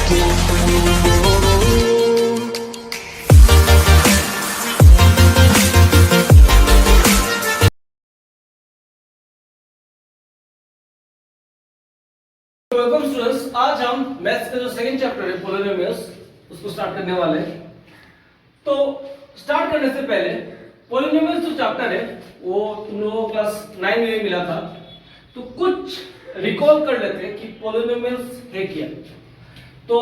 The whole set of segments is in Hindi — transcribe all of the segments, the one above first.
वेलकम स्टूडेंट्स, आज हम मैथ्स का जो सेकंड चैप्टर है पॉलिनोमियल्स उसको स्टार्ट करने वाले हैं। तो स्टार्ट करने से पहले पॉलिनोमियल्स जो चैप्टर है वो तुम लोगों को क्लास 9 में मिला था, तो कुछ रिकॉल कर लेते हैं कि पॉलिनोमियल्स है क्या। तो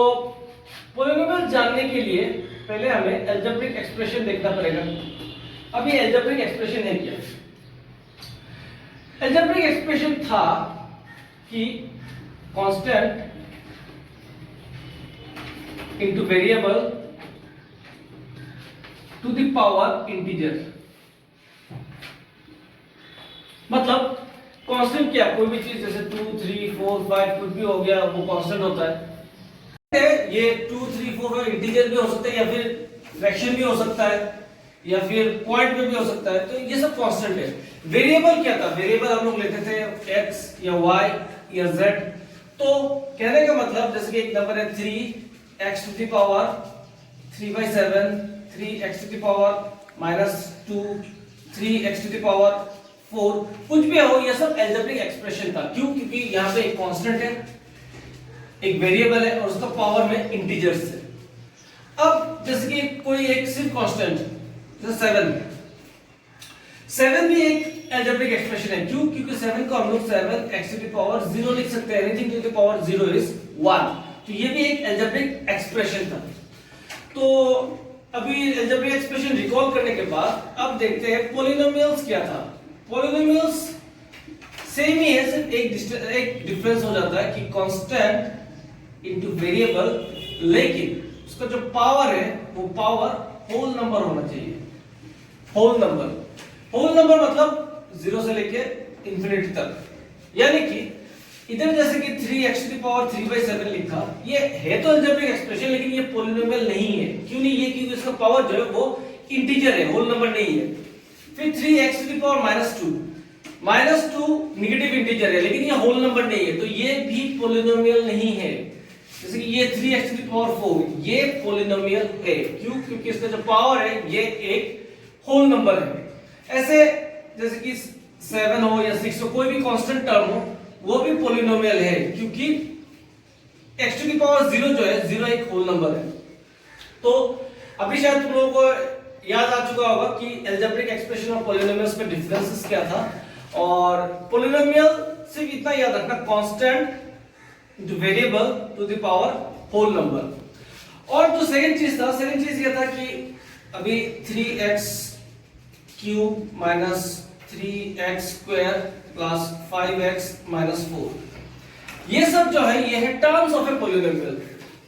पॉलिनोमियल्स जानने के लिए पहले हमें अलजेब्रिक एक्सप्रेशन देखना पड़ेगा। अब ये अलजेब्रिक एक्सप्रेशन है क्या? अलजेब्रिक एक्सप्रेशन था कि constant into variable to the power integer। मतलब कांस्टेंट क्या, कोई भी चीज जैसे 2 3 4 5 कुछ भी हो गया वो कांस्टेंट होता है। ये 2 3 4 5 इंटीजर भी हो सकता है या फिर फ्रैक्शन भी हो सकता है या फिर पॉइंट में भी हो सकता है, तो ये सब कांस्टेंट है। वेरिएबल क्या था? वेरिएबल हम लोग लेते थे x या y या z। तो कहने का मतलब जैसे कि एक नंबर है 3x to the power 3/7, 3x to the power -2, 3x to the power 4, कुछ भी हो, ये सब अलजेब्रिक एक्सप्रेशन था। क्यों? क्योंकि यहाँ पे एक कांस्टेंट है, एक वेरिएबल है और उसका पावर में इंटीजर्स है। अब जैसे कि कोई एक सिर्फ कांस्टेंट जैसे 7 भी एक अलजेब्रिक एक्सप्रेशन है। क्यों? क्योंकि 7 को हम लोग 7x टू द पावर 0 लिख सकते हैं। Anything to the power 0 is 1, तो ये भी एक अलजेब्रिक एक्सप्रेशन था। तो अभी अलजेब्रिक एक्सप्रेशन रिकॉल करने के बाद अब देखते हैं पॉलिनोमियल्स क्या था। पॉलिनोमियल्स सेम ही है, सिर्फ एक डिफरेंस हो जाता है कि कांस्टेंट इनटू वेरिएबल, लेकिन उसका जो पावर है वो पावर होल नंबर होना चाहिए। होल नंबर मतलब 0 से लेके इंफिनिटी तक। यानी कि इधर जैसे कि 3x टू द पावर 3/7 लिखा, ये है तो अलजेब्रिक एक्सप्रेशन, लेकिन ये पॉलिनोमियल नहीं है। क्यों नहीं है? क्योंकि इसका पावर जो है वो इंटीजर है, होल नंबर नहीं है। फिर 3x to the power -2 negative integer है, लेकिन ये होल नंबर नहीं है, तो ये भी पॉलिनोमियल नहीं है। जैसे कि ये 3x टू द पावर 4, ये पॉलिनोमियल है। क्यों? क्योंकि इसका जो पावर है ये एक होल नंबर है। ऐसे जैसे कि 7 हो या 6 हो, कोई भी कांस्टेंट टर्म हो, वो भी पॉलिनोमियल है, क्योंकि x टू द पावर 0 जो है 0 एक होल नंबर है। तो अभी शायद तुम लोगों को याद आ चुका होगा कि अलजेब्रिक एक्सप्रेशन और पॉलिनोमियल्स में डिफरेंसेस क्या था। और पॉलिनोमियल सिर्फ इतना याद रखना, constant into variable to the power whole number. और जो सेकंड चीज ये था कि अभी 3x cube minus 3x square plus 5x minus 4, ये सब जो है ये है टर्म्स ऑफ ए पॉलिनोमियल।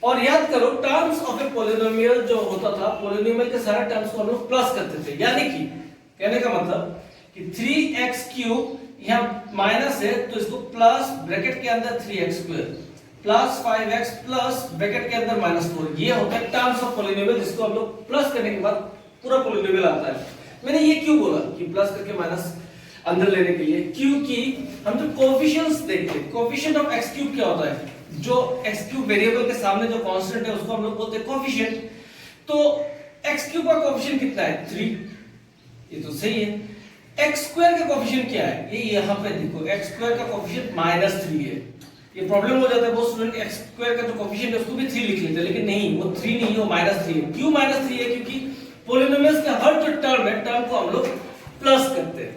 और याद करो, टर्म्स ऑफ ए पॉलिनोमियल जो होता था, पॉलिनोमियल के सारे टर्म्स को हम लोग प्लस करते थे। यानी कि कहने का मतलब कि 3x क्यूब यहां माइनस है तो इसको प्लस ब्रैकेट के अंदर 3x square plus 5x plus bracket के अंदर -4, ये होता है टर्म्स ऑफ पॉलिनोमियल, जिसको हम लोग प्लस करने के बाद पूरा पॉलिनोमियल आता है। मैंने ये क्यों बोला कि प्लस करके माइनस अंदर लेने के लिए? क्योंकि हम जब कोएफिशिएंट्स देखते हैं, कोएफिशिएंट ऑफ x क्यूब क्या होता है? जो x क्यूब वेरिएबल के सामने जो कांस्टेंट है उसको हम लोग बोलते हैं कोएफिशिएंट। तो x क्यूब का कोएफिशिएंट कितना है? 3, ये तो सही है। x स्क्वायर का कोएफिशिएंट क्या है? ये यहां पे देखो, x स्क्वायर का कोएफिशिएंट -3 है। ये प्रॉब्लम हो जाता है बहुत स्टूडेंट, x स्क्वायर का जो कोएफिशिएंट है उसको भी 3 लिख लेते हैं, लेकिन नहीं, वो 3 नहीं है, वो -3 है। क्यों -3 है? क्योंकि पॉलिनोमियल्स का हर जो टर्म है, टर्म को हम लोग प्लस करते हैं।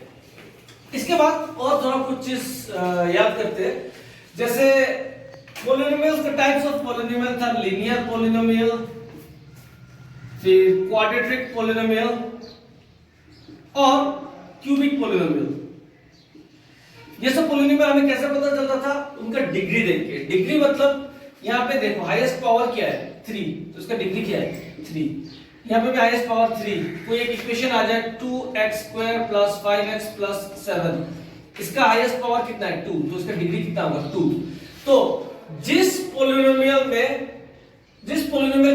इसके बाद और थोड़ा कुछ चीज याद करते हैं। जैसे पॉलिनोमियल्स के टाइप्स ऑफ पॉलिनोमियल था, लीनियर पॉलिनोमियल, फिर क्वाड्रेटिक पॉलिनोमियल और क्यूबिक पॉलिनोमियल। ये सब पॉलिनोमियल हमें कैसे पता चलता था? उनका डिग्री देख के। डिग्री मतलब यहाँ पे देखो, हाईएस्ट पावर क्या है? 3, तो इसका डिग्री क्या है? 3। यहाँ पे भी हाईएस्ट पावर 3। कोई एक इक्वेशन आ जाए 2x square plus 5x plus 7, इसका हाईएस्ट पावर कितना है? 2, तो इसका डिग्री कितना होगा? 2। तो जिस पॉलिनोमियल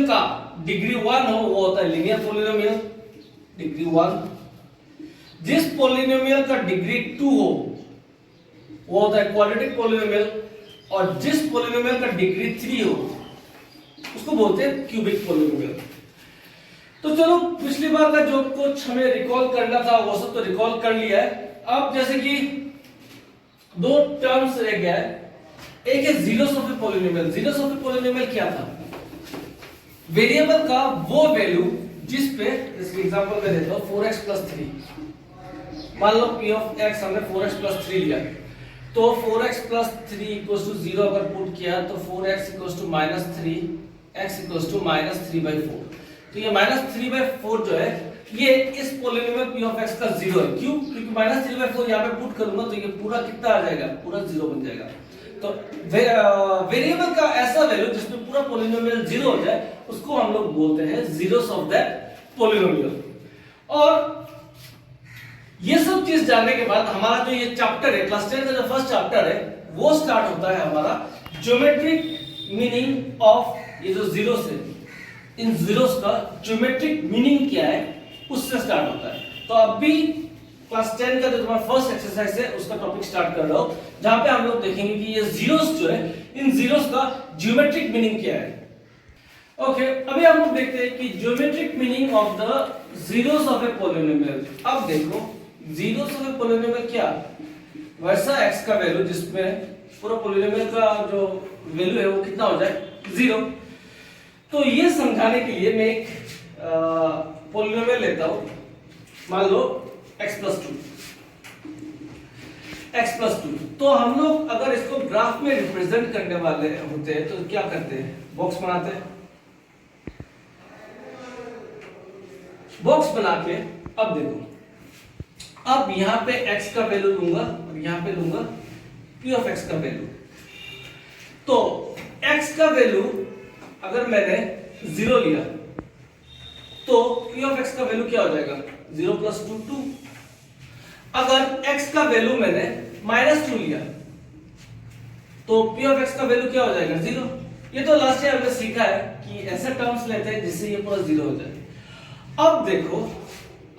का डिग्री 1 हो वो होता है लीनियर पॉलिनोमियल, डिग्री 1। जिस पॉलिनोमियल का डिग्री 2 हो वो होता है क्वाड्रेटिक पॉलिनोमियल, और जिस पॉलिनोमियल का डिग्री 3 हो उसको बोलते हैं क्यूबिक पॉलिनोमियल। तो चलो पिछली बार का जो कुछ हमें रिकॉल करना था वो सब तो रिकॉल कर लिया है। अब जैसे कि दो टर्म्स रह गया है, एक है zeros of a polynomial. Zeros of a polynomial क्या था? वेरिएबल का वो वैल्यू जिस पे, इसके एग्जांपल में देता हूं 4x + 3। मान लो p ऑफ x हमने 4x + 3 लिया, तो 4x + 3 = 0 अगर पुट किया तो 4x = -3, x = -3/4। तो ये -3/4 जो है ये इस पॉलिनोमियल p ऑफ x का 0 है। क्यों? क्योंकि -3/4 यहां पे पुट करूंगा तो ये पूरा कितना आ जाएगा? पूरा 0 बन जाएगा। तो वेरिएबल का ऐसा वैल्यू जिसमें पूरा पॉलिनोमियल 0 हो जाए उसको हम लोग बोलते हैं जीरोस ऑफ दैट पॉलिनोमियल। और ये सब चीज जानने के बाद हमारा जो ये चैप्टर है, क्लास 10 का जो फर्स्ट चैप्टर है, वो स्टार्ट होता है हमारा ज्योमेट्रिक मीनिंग ऑफ ये जो जीरोस है, इन जीरोस का ज्योमेट्रिक मीनिंग क्या है उससे स्टार्ट होता है। तो अभी क्लास 10 का जो तुम्हारा फर्स्ट एक्सरसाइज है उसका टॉपिक स्टार्ट कर रहा हूं, जहां पे हम लोग देखेंगे कि ये जीरोस जो है, इन जीरोस का ज्योमेट्रिक मीनिंग क्या है। ओके, अभी हम लोग देखते हैं कि geometric meaning of the zeros of a polynomial. अब देखो जीरोस ऑफ ए पॉलिनोमियल क्या? वैसा x का वैल्यू जिसमें पूरा पॉलिनोमियल का जो वैल्यू है वो कितना हो जाए? 0। तो ये समझाने के लिए मैं एक पॉलिनोमियल लेता हूं, मान लो x + 2। x + 2 तो हम लोग अगर इसको ग्राफ में रिप्रेजेंट करने वाले होते हैं तो क्या करते हैं? बॉक्स बनाते हैं। बॉक्स बना के अब देखो, अब यहां पे x का वैल्यू लूंगा और यहां पे लूंगा p ऑफ x का वैल्यू। तो x का वैल्यू अगर मैंने 0 लिया तो p ऑफ x का वैल्यू क्या हो जाएगा? 0 + 2 2। अगर x का वैल्यू मैंने -2 लिया तो p ऑफ x का वैल्यू क्या हो जाएगा? 0। ये तो लास्ट ईयर हमने सीखा है कि ऐसे टर्म्स लेते हैं जिससे ये पूरा 0 हो जाए। अब देखो,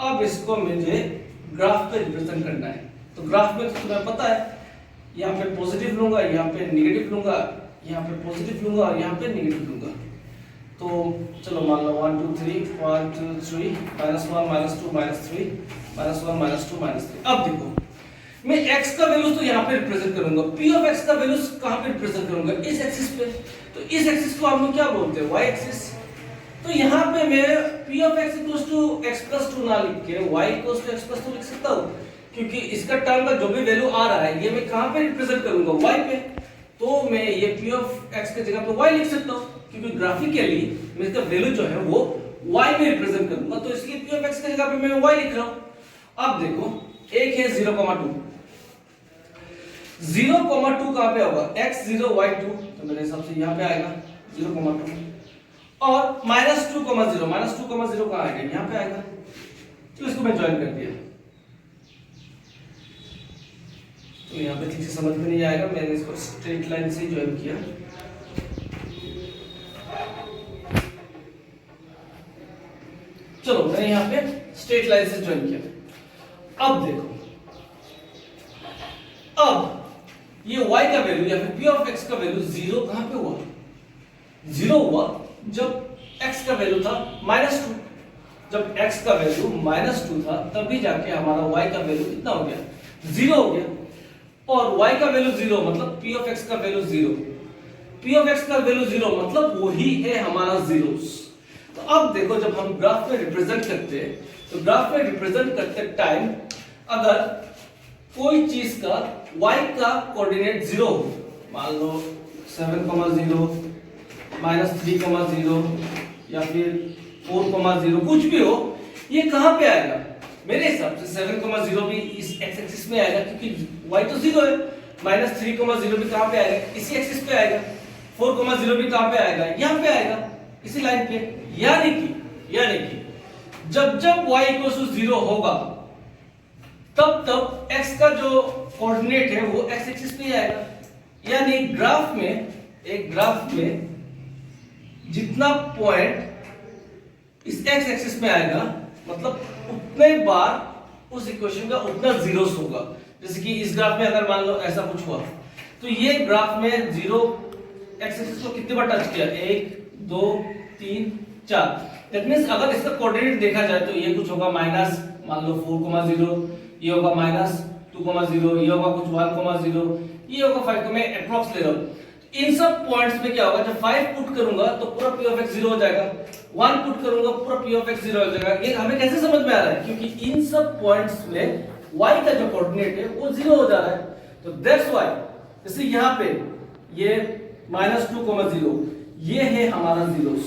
अब इसको मुझे ग्राफ पे रिप्रेजेंट करना है। तो ग्राफ में तो तुम्हें पता है, यहाँ पे पॉजिटिव लूंगा, यहाँ पे नेगेटिव लूंगा, यहाँ पे पॉजिटिव लूंगा और यहाँ पे नेगेटिव लूंगा। तो चलो मान लो 1 2 3 1 2 3 -1 -2 -3 -1 -2 -3। अब देखो मैं x का वैल्यू तो यहाँ पे रिप्रेजेंट करूंगा, p ऑफ x का वैल्यू कहाँ पे रिप्रेजेंट करूंगा? इस एक्सिस पे। तो इस एक्सिस को हम लोग क्या बोलते हैं? y axis. तो यहाँ पे मैं p ऑफ x = x + 2 ना लिख के y = x + 2 लिख सकता हूँ, क्योंकि इसका टर्म का जो भी वैल्यू आ रहा है ये मैं कहाँ पे रिप्रेजेंट करूंगा? y पे। तो मैं ये p ऑफ x की जगह पे y लिख सकता हूँ, क्योंकि ग्राफिकली मैं इसका वैल्यू जो है वो y में रिप्रेजेंट करूंगा, तो इसलिए p ऑफ x की जगह पे मैं y लिख रहा हूं। अब देखो एक है 0,2, 0,2 कहां पे होगा? x0 y2, तो मेरे हिसाब से यहां पे आएगा 0,2। और -2,0, -2,0 कहां आएगा? यहां पे आएगा। तो इसको मैं ज्वाइन कर दिया, तो यहां पे ठीक से समझ में नहीं आएगा, मैंने इसको स्ट्रेट लाइन से ज्वाइन किया। चलो मैंने यहां पे स्ट्रेट लाइन से ज्वाइन किया। अब देखो, अब ये y का वैल्यू या फिर p ऑफ x का वैल्यू 0 कहां पे हुआ? 0 हुआ जब x का वैल्यू था -2। जब x का वैल्यू -2 था तभी जाके हमारा y का वैल्यू कितना हो गया? 0 हो गया। और y का वैल्यू 0 मतलब p ऑफ x का वैल्यू 0। p ऑफ x का वैल्यू 0 मतलब वही है हमारा जीरोस। तो अब देखो, जब हम ग्राफ में रिप्रेजेंट करते हैं तो ग्राफ में रिप्रेजेंट करते टाइम अगर कोई चीज का y का कोऑर्डिनेट 0 हो, मान लो 7,0 -3,0 या फिर 4,0 कुछ भी हो, ये कहां पे आएगा? मेरे हिसाब से 7,0 भी इस x एक्सिस में आएगा, क्योंकि y तो 0 है। -3,0 भी कहां पे आएगा? इसी एक्सिस पे आएगा। 4,0 भी कहां पे आएगा? यहां पे आएगा, इसी लाइन पे। यानी कि जब जब y = 0 होगा तब x का जो कोऑर्डिनेट है वो x एक्सिस पे आएगा। यानी ग्राफ में जितना पॉइंट इस x एक्सिस में आएगा मतलब उतने बार उस इक्वेशन का उतना जीरोस होगा। जैसे कि इस ग्राफ में अगर मान लो ऐसा कुछ हुआ, तो ये ग्राफ में 0 x एक्सिस को कितने बार टच किया? 1 2 3 4। दैट मींस अगर इसका कोऑर्डिनेट देखा जाए तो ये कुछ होगा माइनस मान लो 4,0, ये होगा माइनस 2,0, ये होगा कुछ 1,0, ये होगा 5, मैं अप्रॉक्स ले रहा हूं। इन सब पॉइंट्स में क्या होगा, जब 5 पुट करूंगा तो पूरा p of x 0 हो जाएगा, 1 पुट करूंगा पूरा p of x 0 हो जाएगा। ये हमें कैसे समझ में आ रहा है, क्योंकि इन सब पॉइंट्स में y का जो कोऑर्डिनेट है वो 0 हो जा रहा है। तो दैट्स व्हाई जैसे यहां पे ये -2,0 ये है हमारा जीरोस।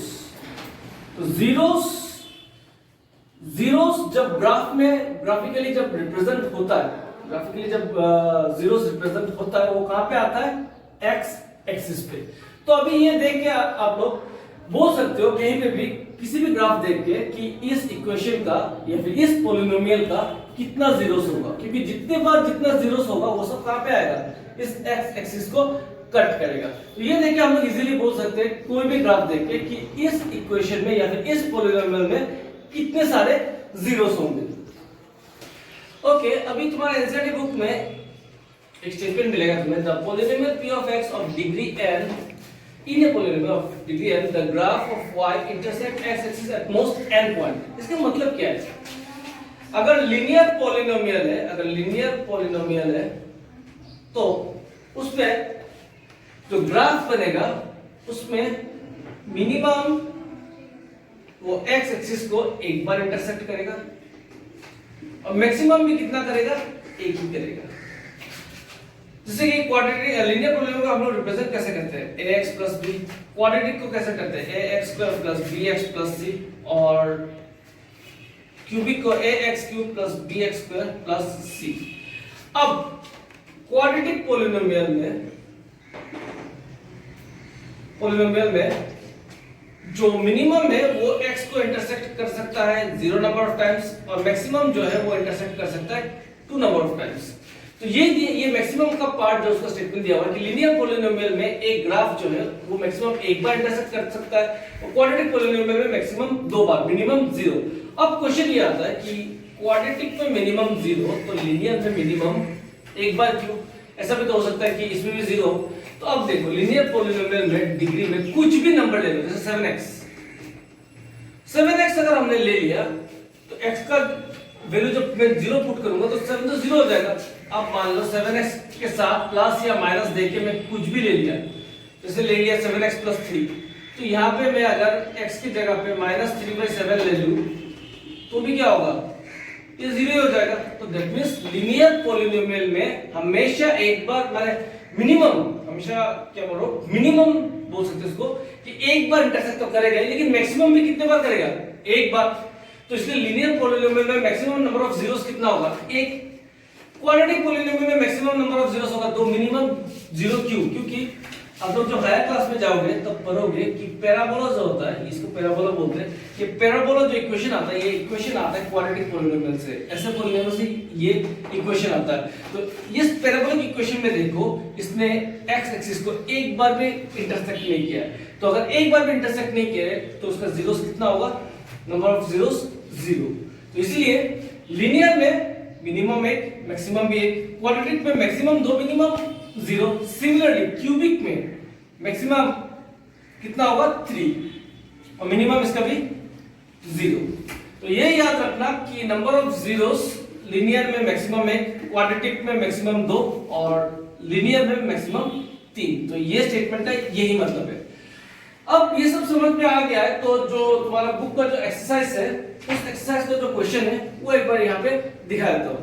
तो जीरोस जब ग्राफ में ग्राफिकली जब रिप्रेजेंट होता है, ग्राफिकली जब जीरोस रिप्रेजेंट होता है वो कहां पे आता है, x एक्सिस पे। तो अभी ये देख के आप लोग बोल सकते हो कहीं पे भी किसी भी ग्राफ देख के कि इस इक्वेशन का या फिर इस पॉलिनोमियल का कितना जीरोस होगा, क्योंकि जितने बार जितना जीरोस होगा वो सब कहां पे आएगा, इस x एक्सिस को कट करेगा। तो ये देख के हम लोग इजीली बोल सकते हैं कोई भी ग्राफ देख के कि इस इक्वेशन में या फिर इस पॉलिनोमियल में कितने सारे जीरोस होंगे। ओके, अभी तुम्हारे एनसीईआरटी बुक में एक स्टेटमेंट मिलेगा तुम्हें, the polynomial p of x of degree n in a polynomial of degree n the graph of y intersect x axis at most n point। इसका मतलब क्या है, अगर लीनियर पॉलिनोमियल है, अगर लीनियर पॉलिनोमियल है तो उसमें जो ग्राफ बनेगा उसमें मिनिमम वो x एक्सिस को एक बार इंटरसेक्ट करेगा और मैक्सिमम भी कितना करेगा, एक ही करेगा। जैसे कि क्वाड्रेटिक लीनियर पॉलिनोमियल को हम लोग रिप्रेजेंट कैसे करते हैं, ax plus b। क्वाड्रेटिक को कैसे करते हैं, ax square plus bx plus c, और क्यूबिक को ax cube plus bx square plus c। अब क्वाड्रेटिक पॉलिनोमियल में जो मिनिमम है वो x को इंटरसेक्ट कर सकता है 0 नंबर ऑफ टाइम्स और मैक्सिमम जो है वो इंटरसेक्ट कर सकता है 2 नंबर ऑफ टाइम्स। तो ये मैक्सिमम का पार्ट जो उसका स्टेटमेंट दिया हुआ है कि लीनियर पॉलिनोमियल में एक ग्राफ जो है वो मैक्सिमम एक बार इंटरसेक्ट कर सकता है और क्वाड्रेटिक पॉलिनोमियल में मैक्सिमम 2 बार, मिनिमम 0। अब क्वेश्चन ये आता है कि क्वाड्रेटिक में मिनिमम 0 तो लीनियर में मिनिमम एक बार क्यों, ऐसा भी तो हो सकता है कि इसमें भी 0। तो अब देखो लीनियर पॉलिनोमियल में डिग्री में कुछ भी नंबर ले लो, जैसे 7x अगर हमने ले लिया तो x का वैल्यू जब मैं 0 पुट करूंगा तो 7 तो 0 हो जाएगा। अब मान लो 7x के साथ प्लस या माइनस देके मैं कुछ भी ले लिया, जैसे ले लिया 7x plus 3, तो यहाँ पे मैं अगर x की जगह पे -3/7 ले लूं तो भी क्या होगा, ये 0 हो जाएगा। तो दैट मींस लीनियर पॉलिनोमियल में हमेशा एक बार माने मिनिमम, हमेशा क्या बोल रहा हूं, मिनिमम बोल सकते इसको कि एक बार इंटरसेक्ट तो करेगा, लेकिन मैक्सिमम भी कितने बार करेगा, एक बार। तो इसलिए लीनियर पॉलिनोमियल में मैक्सिमम नंबर ऑफ जीरोस कितना होगा, एक। क्वाड्रेटिक पॉलिनोमियल में मैक्सिमम नंबर ऑफ जीरोस होगा 2, मिनिमम 0 क्यों, क्योंकि आप लोग जब हायर क्लास में जाओगे तब पढ़ोगे कि पैराबोला जो होता है, इसको पैराबोला बोलते हैं, ये पैराबोला जो इक्वेशन आता है, ये इक्वेशन आता है क्वाड्रेटिक पॉलिनोमियल से, ऐसे पॉलिनोमियल से ये इक्वेशन आता है। तो इस पैराबोलिक इक्वेशन में देखो इसने x एक्सिस को एक बार भी इंटरसेक्ट नहीं किया है, तो अगर एक बार भी इंटरसेक्ट नहीं किया है तो उसका जीरोस कितना होगा, नंबर ऑफ जीरोस 0। तो इसलिए लीनियर में मिनिमम 1, मैक्सिमम भी 1, क्वाड्रेटिक में मैक्सिमम 2, मिनिमम 0। सिमिलरली क्यूबिक में मैक्सिमम कितना होगा 3 और मिनिमम इसका भी 0। तो ये याद रखना कि नंबर ऑफ जीरोस लीनियर में मैक्सिमम 1, क्वाड्रेटिक में मैक्सिमम 2 और लीनियर में मैक्सिमम 3। तो ये स्टेटमेंट का यही मतलब है। अब ये सब समझ में आ गया है तो जो तुम्हारा बुक का जो एक्सरसाइज है उस एक्सरसाइज का जो क्वेश्चन है वो एक बार यहाँ पे दिखा देता हूँ।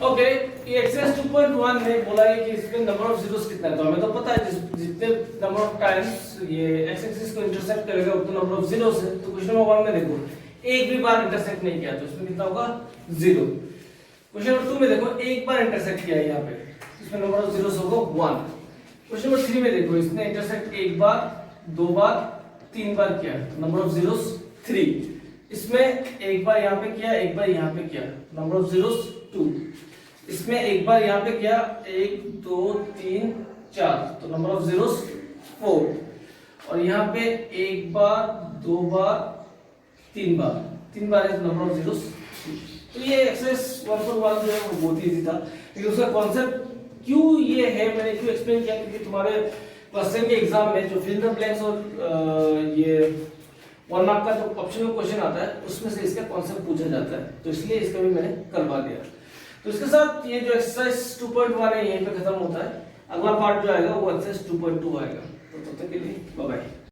ओके, ये एक्सरसाइज 2.1 में बोला है कि इसमें नंबर ऑफ जीरोस कितना है, तो हमें तो पता है जितने नंबर ऑफ टाइम्स ये एक्स एक्सिस को इंटरसेक्ट करेगा उतना नंबर ऑफ जीरोस है। तो क्वेश्चन नंबर 1 में देखो एक भी बार इंटरसेक्ट नहीं किया तो इसमें कितना होगा 0। क्वेश्चन नंबर 2 में देखो एक बार इंटरसेक्ट किया है यहाँ पे, इसमें नंबर ऑफ जीरोस होगा 1। क्वेश्चन नंबर 3 में देखो इसने इंटरसेक्ट एक बार, 2 बार, 3 बार किया, नंबर ऑफ जीरोस 3। इसमें एक बार यहाँ पे किया, एक बार यहाँ पे किया, नंबर ऑफ जीरोस 2। इसमें एक बार यहाँ पे किया, 1 2 3 4, तो नंबर ऑफ जीरोस 4। और यहाँ पे एक बार, 2 बार, 3 बार, 3 बार है, नंबर ऑफ जीरोस 3। तो ये एक्सरसाइज 1.1 जो है वो बहुत ही इजी था, लेकिन उसका कॉन्सेप्ट क्यों ये है मैंने क्यों एक्सप्लेन किया, क्योंकि तुम्हारे क्वेश्चन के एग्जाम में जो फिल द ब्लैंक्स और ये 1 मार्क का जो ऑप्शनल क्वेश्चन आता है उसमें से इसका कॉन्सेप्ट पूछा जाता है, तो इसलिए इसका भी मैंने करवा दिया। तो इसके साथ ये जो एक्सरसाइज 2.1 है यहीं पे खत्म होता है। अगला पार्ट जो आएगा वो एक्सरसाइज 2.2 आएगा। तो तब तक के लिए बाय बाय।